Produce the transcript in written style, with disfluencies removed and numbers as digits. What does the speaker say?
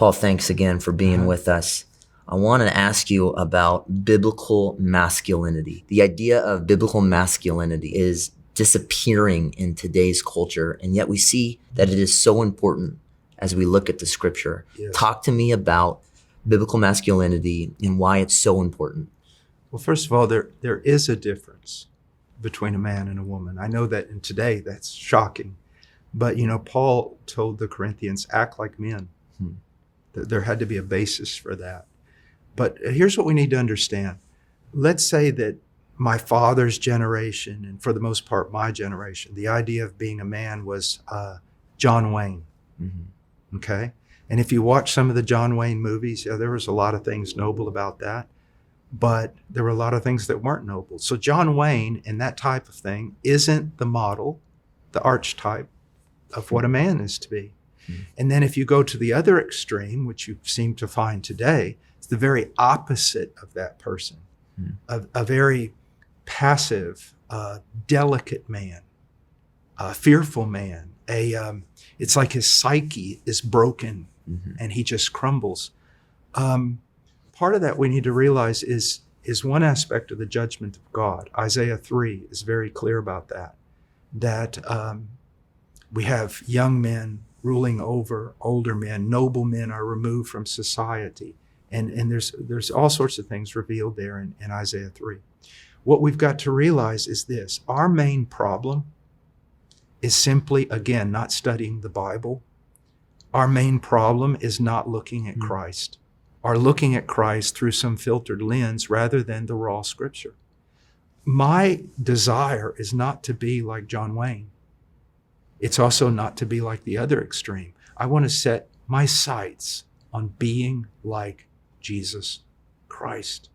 Paul, thanks again for being with us. I want to ask you about biblical masculinity. The idea of biblical masculinity is disappearing in today's culture, and yet we see that it is so important as we look at the scripture. Yes. Talk to me about biblical masculinity and why it's so important. Well, first of all, there is a difference between a man and a woman. I know that in today that's shocking, but Paul told the Corinthians, act like men. There had to be a basis for that. But here's what we need to understand. Let's say that my father's generation, and for the most part my generation, the idea of being a man was John Wayne. Okay? And if you watch some of the John Wayne movies, there was a lot of things noble about that, but there were a lot of things that weren't noble. So John Wayne and that type of thing isn't the model, the archetype of what a man is to be. And then if you go to the other extreme, which you seem to find today, it's the very opposite of that person, a very passive, delicate man, a fearful man. It's like his psyche is broken and he just crumbles. Part of that we need to realize is one aspect of the judgment of God. Isaiah 3 is very clear about that we have young men ruling over older men. Noble men are removed from society. And there's all sorts of things revealed there in Isaiah 3. What we've got to realize is this. Our main problem is simply, again, not studying the Bible. Our main problem is not looking at Christ, or looking at Christ through some filtered lens rather than the raw scripture. My desire is not to be like John Wayne. It's also not to be like the other extreme. I want to set my sights on being like Jesus Christ.